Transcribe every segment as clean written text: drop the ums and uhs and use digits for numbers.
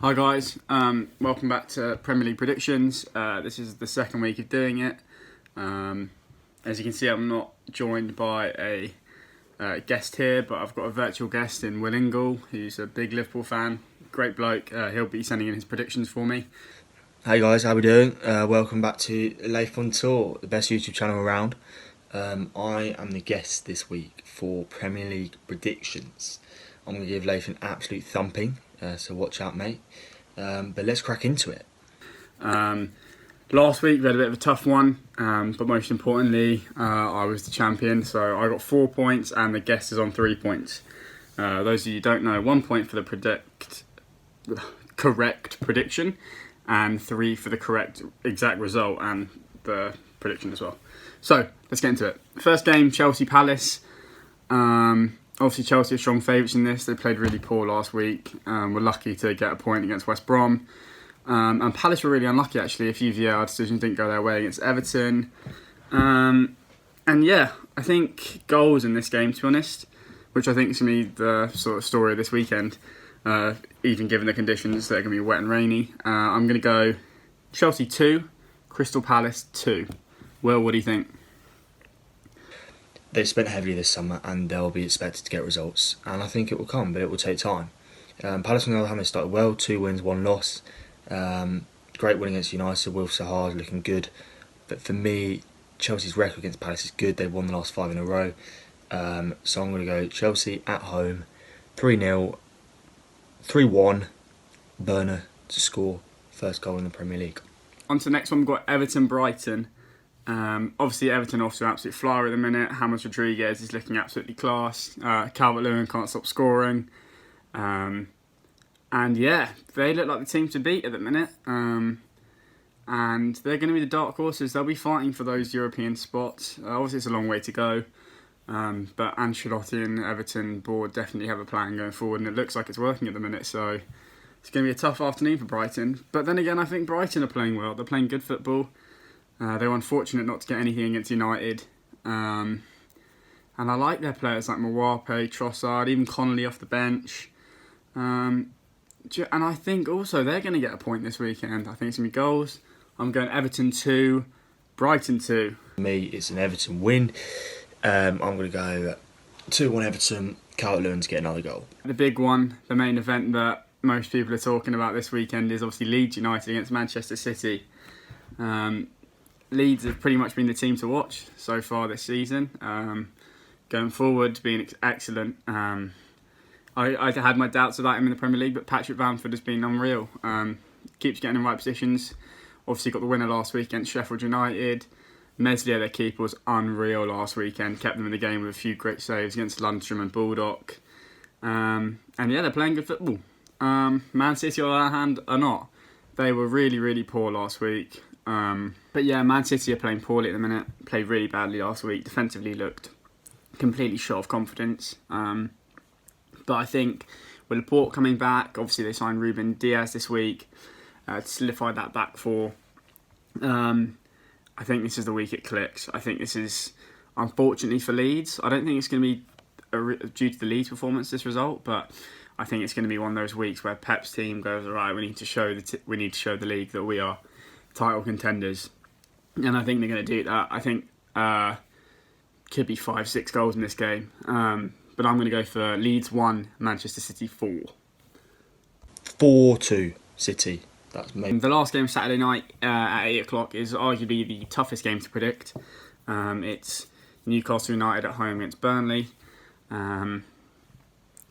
Hi guys, welcome back to Premier League predictions. This is the second week of doing it. As you can see, I'm not joined by a guest here, but I've got a virtual guest in Will Ingle, who's a big Liverpool fan, great bloke. He'll be sending in his predictions for me. Hey guys, how we doing? Welcome back to LathOnTour, the best YouTube channel around. I am the guest this week for Premier League predictions. I'm going to give Lath an absolute thumping, so watch out, mate. But let's crack into it. Last week we had a bit of a tough one, but most importantly, I was the champion, so I got 4 points and the guest is on 3 points. Those of you who don't know, 1 point for the correct prediction, and 3 for the correct exact result and the prediction as well. So let's get into it. First game, Chelsea Palace. Obviously Chelsea are strong favourites in this. They played really poor last week. We're lucky to get a point against West Brom. And Palace were really unlucky actually. A few VAR decisions didn't go their way against Everton. And yeah, I think goals in this game, to be honest, which I think is going to be the sort of story of this weekend, even given the conditions that are going to be wet and rainy. I'm going to go Chelsea 2, Crystal Palace 2. Will, what do you think? They've spent heavily this summer and they'll be expected to get results. And I think it will come, but it will take time. Palace, on the other hand, they started well, 2 wins, 1 loss. Great win against United, Will Sahar looking good. But for me, Chelsea's record against Palace is good. They've won the last 5 in a row. So I'm going to go Chelsea at home, 3-0, 3-1, Burner to score first goal in the Premier League. On to the next one, we've got Everton Brighton. Obviously Everton off to an absolute flyer at the minute. James Rodriguez is looking absolutely class. Calvert-Lewin can't stop scoring. And yeah, they look like the team to beat at the minute. And they're going to be the dark horses. They'll be fighting for those European spots. Obviously it's a long way to go. But Ancelotti and Everton board definitely have a plan going forward, and it looks like it's working at the minute. So it's going to be a tough afternoon for Brighton. But then again, I think Brighton are playing well. They're playing good football. They were unfortunate not to get anything against United. And I like their players like Mawape, Trossard, even Connolly off the bench. And I think also they're going to get a point this weekend. I think it's going to be goals. I'm going Everton 2, Brighton 2. For me, it's an Everton win. I'm going to go 2-1 Everton, Calvert-Lewin to get another goal. The big one, the main event that most people are talking about this weekend is obviously Leeds United against Manchester City. Leeds have pretty much been the team to watch so far this season. Going forward, being excellent. I had my doubts about him in the Premier League, but Patrick Bamford has been unreal. Keeps getting in right positions. Obviously got the winner last week against Sheffield United. Meslier, their keeper, was unreal last weekend. Kept them in the game with a few great saves against Lundstram and Bulldog. And yeah, they're playing good football. Man City, on the other hand, are not. They were really, really poor last week. But yeah, Man City are playing poorly at the minute. Played really badly last week. Defensively looked completely short of confidence. But I think with Laporte coming back, obviously they signed Ruben Diaz this week to solidify that back four. I think this is the week it clicks. I think this is, unfortunately for Leeds, I don't think it's going to be due to the Leeds performance, this result, but I think it's going to be one of those weeks where Pep's team goes, all right, we need to show the league that we are title contenders, and I think they're going to do that. I think could be 5-6 goals in this game, but I'm going to go for Leeds 1, Manchester City 4. 4-2 City. That's me. The last game Saturday night at 8 o'clock is arguably the toughest game to predict. It's Newcastle United at home against Burnley.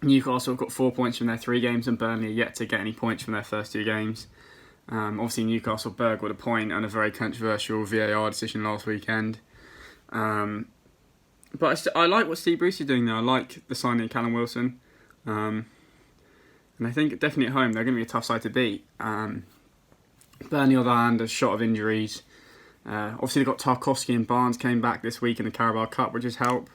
Newcastle have got 4 points from their 3 games, and Burnley are yet to get any points from their first 2 games. Obviously Newcastle Berg with a point and a very controversial VAR decision last weekend. But I like what Steve Bruce is doing there. I like the signing of Callum Wilson. And I think definitely at home they're going to be a tough side to beat. Burnley on the other hand, a shot of injuries. Obviously they've got Tarkowski and Barnes came back this week in the Carabao Cup, which has helped.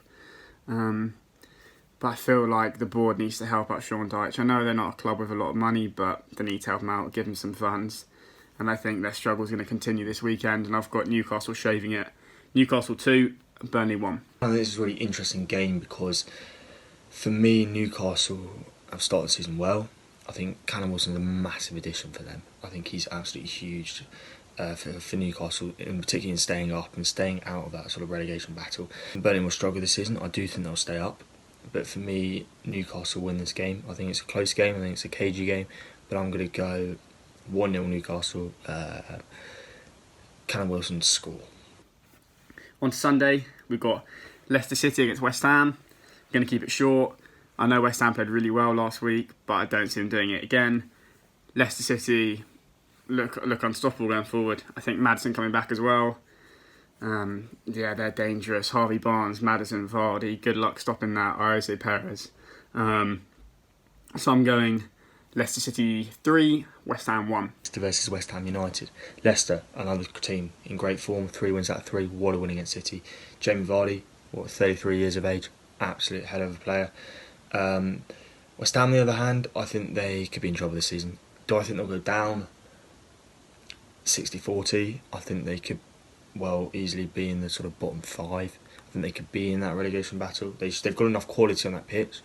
But I feel like the board needs to help out Sean Dyche. I know they're not a club with a lot of money, but they need to help him out, give him some funds. And I think their struggle is going to continue this weekend. And I've got Newcastle shaving it. Newcastle 2, Burnley 1. I think this is a really interesting game because for me, Newcastle have started the season well. I think Callum Wilson's a massive addition for them. I think he's absolutely huge for Newcastle, in particular in staying up and staying out of that sort of relegation battle. Burnley will struggle this season. I do think they'll stay up. But for me, Newcastle win this game. I think it's a close game. I think it's a cagey game. But I'm going to go 1-0 Newcastle. Callum Wilson to score. On Sunday, we've got Leicester City against West Ham. I'm going to keep it short. I know West Ham played really well last week, but I don't see them doing it again. Leicester City look unstoppable going forward. I think Maddison coming back as well. They're dangerous. Harvey Barnes, Maddison, Vardy. Good luck stopping that. Jose Perez. So I'm going Leicester City 3, West Ham 1. Leicester versus West Ham United. Leicester, another team in great form. 3 wins out of 3. What a win against City. Jamie Vardy, 33 years of age. Absolute hell of a player. West Ham, on the other hand, I think they could be in trouble this season. Do I think they'll go down 60-40? I think they could easily be in the sort of bottom 5. I think they could be in that relegation battle. They've got enough quality on that pitch,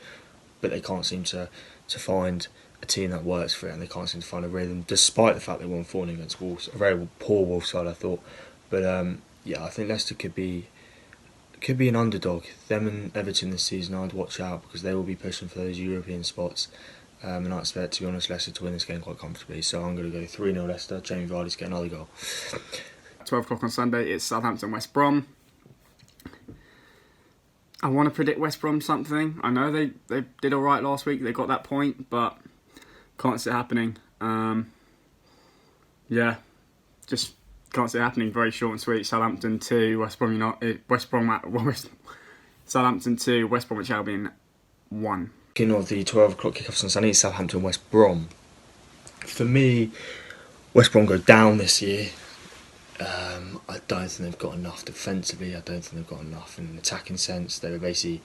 but they can't seem to find a team that works for it, and they can't seem to find a rhythm, despite the fact they won 4-0 against Wolves. A very poor Wolves side, I thought. But I think Leicester could be an underdog. Them and Everton this season, I'd watch out, because they will be pushing for those European spots. And I expect, to be honest, Leicester to win this game quite comfortably. So I'm going to go 3-0 Leicester. Jamie Vardy's getting another goal. 12 o'clock on Sunday, it's Southampton West Brom. I want to predict West Brom something. I know they did alright last week. They got that point, but can't see it happening. Just can't see it happening. Very short and sweet. Southampton 2, Southampton 2, West Bromwich Albion 1. Speaking of the 12 o'clock kickoffs on Sunday, Southampton West Brom. For me, West Brom go down this year. I don't think they've got enough defensively. I don't think they've got enough in an attacking sense. They were basically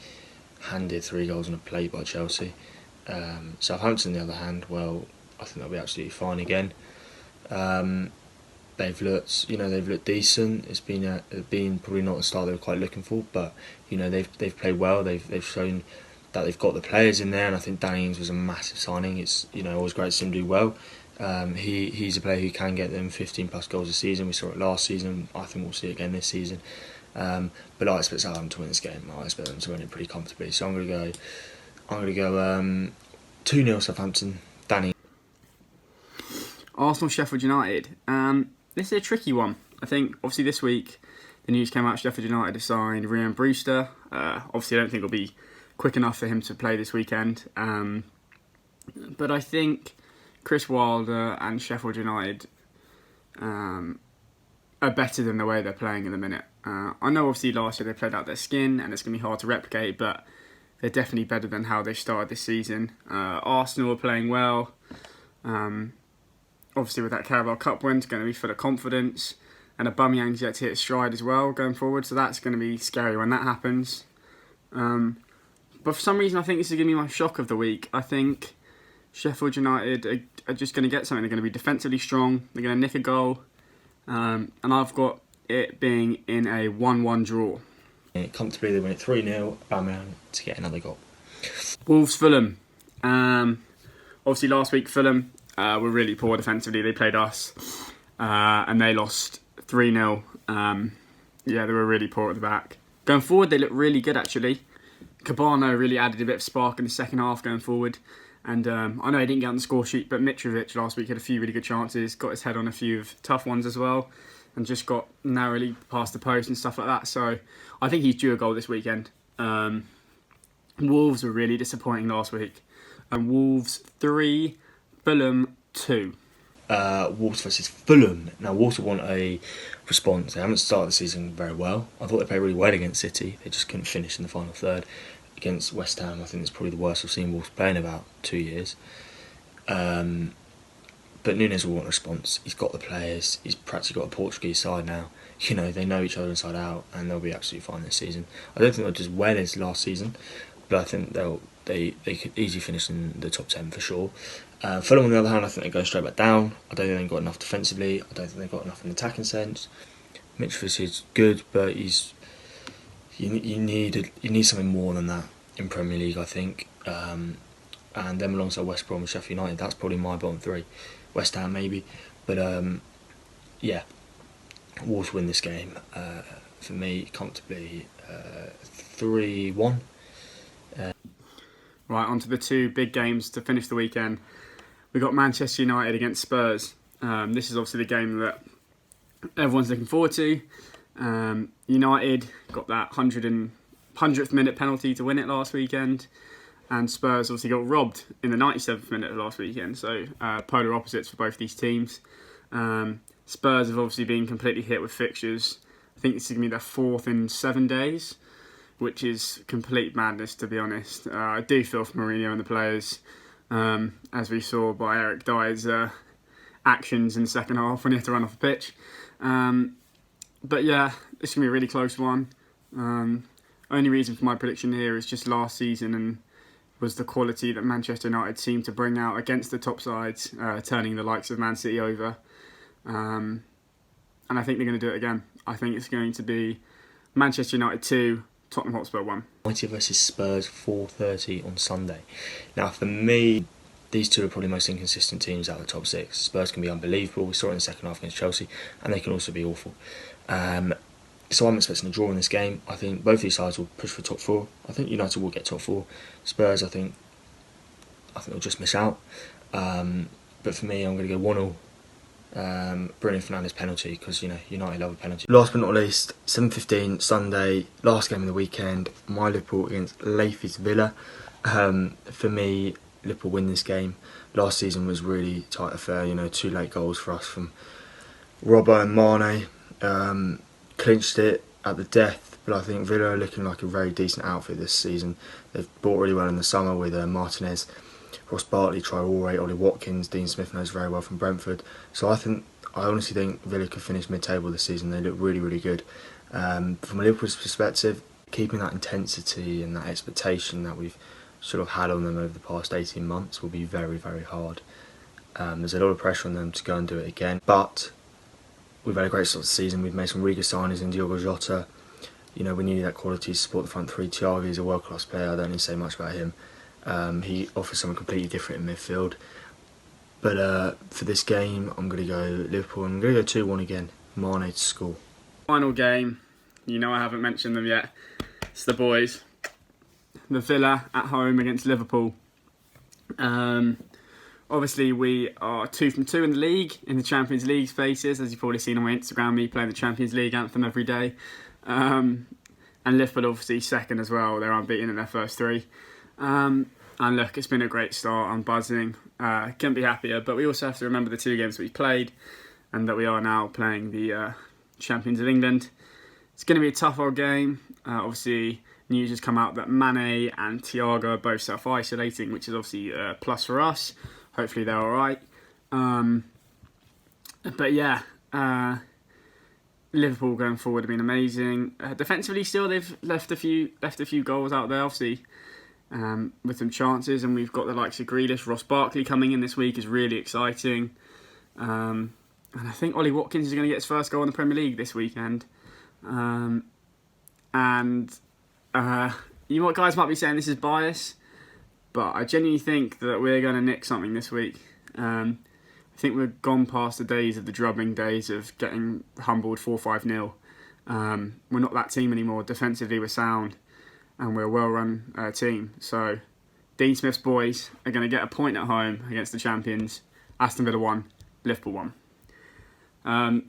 handed 3 goals on a plate by Chelsea. Southampton, on the other hand, I think they'll be absolutely fine again. They've looked decent. It's been probably not the start they were quite looking for, but they've played well. They've shown that they've got the players in there, and I think Danny Ings was a massive signing. It's always great to see him do well. He's a player who can get them 15 plus goals a season. We saw it last season. I think we'll see it again this season. But I expect Southampton to win this game. I expect them to win it pretty comfortably. So I'm going to go 2-0 Southampton. Danny. Arsenal Sheffield United. This is a tricky one. I think obviously this week the news came out Sheffield United have signed Ryan Brewster. Obviously I don't think it'll be quick enough for him to play this weekend. But I think Chris Wilder and Sheffield United are better than the way they're playing at the minute. I know obviously last year they played out their skin and it's going to be hard to replicate, but they're definitely better than how they started this season. Arsenal are playing well. Obviously with that Carabao Cup win, it's going to be full of confidence. And Aubameyang's yet to hit his stride as well going forward, so that's going to be scary when that happens. But for some reason I think this is going to be my shock of the week. I think Sheffield United are just going to get something. They're going to be defensively strong. They're going to nick a goal. And I've got it being in a 1-1 draw. Comfortably they win it 3-0. Aubameyang to get another goal. Wolves Fulham. Obviously last week Fulham were really poor defensively. They played us and they lost 3-0. They were really poor at the back. Going forward they look really good actually. Cabano really added a bit of spark in the second half going forward. And I know he didn't get on the score sheet, but Mitrovic last week had a few really good chances, got his head on a few of tough ones as well, and just got narrowly past the post and stuff like that. So I think he's due a goal this weekend. Wolves were really disappointing last week. Wolves 3, Fulham 2. Wolves versus Fulham. Now Wolves want a response. They haven't started the season very well. I thought they played really well against City. They just couldn't finish in the final third. Against West Ham, I think it's probably the worst I've seen Wolves play in about 2 years. But Nunes will want a response. He's got the players. He's practically got a Portuguese side now. They know each other inside out, and they'll be absolutely fine this season. I don't think they'll do as well as last season, but I think they could easily finish in the top 10 for sure. Fulham, on the other hand, I think they're going straight back down. I don't think they've got enough defensively. I don't think they've got enough in the attacking sense. Mitrovic is good, but you need something more than that in Premier League, I think. and them alongside West Brom and Sheffield United, that's probably my bottom three. West Ham maybe, but yeah, Wolves win this game for me comfortably 3-1. Right, on to the two big games to finish the weekend. We got Manchester United against Spurs. This is obviously the game that everyone's looking forward to. United got that 100th minute penalty to win it last weekend, and Spurs obviously got robbed in the 97th minute of last weekend. So polar opposites for both these teams. Spurs have obviously been completely hit with fixtures. I think this is going to be their 4th in 7 days, which is complete madness, to be honest. I do feel for Mourinho and the players, as we saw by Eric Dyer's actions in the second half when he had to run off the pitch. But yeah, this is going to be a really close one. Only reason for my prediction here is just last season and was the quality that Manchester United seemed to bring out against the top sides, turning the likes of Man City over. And I think they're going to do it again. I think it's going to be Manchester United 2, Tottenham Hotspur 1. United versus Spurs 4:30 on Sunday. Now for me, these two are probably the most inconsistent teams out of the top 6. Spurs can be unbelievable. We saw it in the second half against Chelsea, and they can also be awful. So I'm expecting a draw in this game. I think both these sides will push for top 4. I think United will get top 4. Spurs, I think they'll just miss out. But for me, I'm going to go 1-1. Bruno Fernandes penalty, because United love a penalty. Last but not least, 7:15 Sunday, last game of the weekend. My Liverpool against Leeds Villa. For me, Liverpool win this game. Last season was really tight affair. 2 late goals for us from Robbo and Mane. Clinched it at the death, but I think Villa are looking like a very decent outfit this season. They've bought really well in the summer with Martinez, Ross Bartley, Traore, Ollie Watkins. Dean Smith knows very well from Brentford. So I honestly think Villa could finish mid-table this season. They look really, really good. From a Liverpool's perspective, keeping that intensity and that expectation that we've sort of had on them over the past 18 months will be very, very hard. There's a lot of pressure on them to go and do it again, but we've had a great start to the season. We've made some really good signings in Diogo Jota. We needed that quality to support the front three. Thiago is a world-class player. I don't need to say much about him. He offers something completely different in midfield. But for this game, I'm going to go Liverpool. I'm going to go 2-1 again. Mane to score. Final game. I haven't mentioned them yet. It's the boys. The Villa at home against Liverpool. Obviously, we are 2 from 2 in the league, in the Champions League spaces, as you've probably seen on my Instagram, me playing the Champions League anthem every day. And Liverpool obviously second as well. They're unbeaten in their first 3. And look, it's been a great start. I'm buzzing. Couldn't be happier. But we also have to remember the 2 games that we played and that we are now playing the Champions of England. It's going to be a tough old game. Obviously, news has come out that Mane and Thiago are both self-isolating, which is obviously a plus for us. Hopefully they're all right. But yeah, Liverpool going forward have been amazing. Defensively, still they've left a few goals out there, obviously, with some chances. And we've got the likes of Grealish, Ross Barkley coming in this week is really exciting. And I think Ollie Watkins is going to get his first goal in the Premier League this weekend. You guys might be saying this is bias, but I genuinely think that we're going to nick something this week. I think we've gone past the days of the drubbing days of getting humbled 4-5-0. We're not that team anymore. Defensively, we're sound and we're a well-run team. So Dean Smith's boys are going to get a point at home against the champions. Aston Villa 1, Liverpool 1.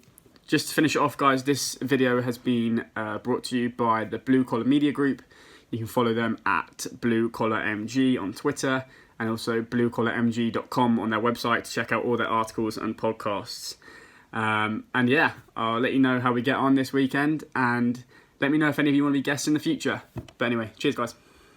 Just to finish it off, guys, this video has been brought to you by the Blue Collar Media Group. You can follow them at BlueCollarMG on Twitter and also bluecollarmg.com on their website to check out all their articles and podcasts. And yeah, I'll let you know how we get on this weekend and let me know if any of you want to be guests in the future. But anyway, cheers, guys.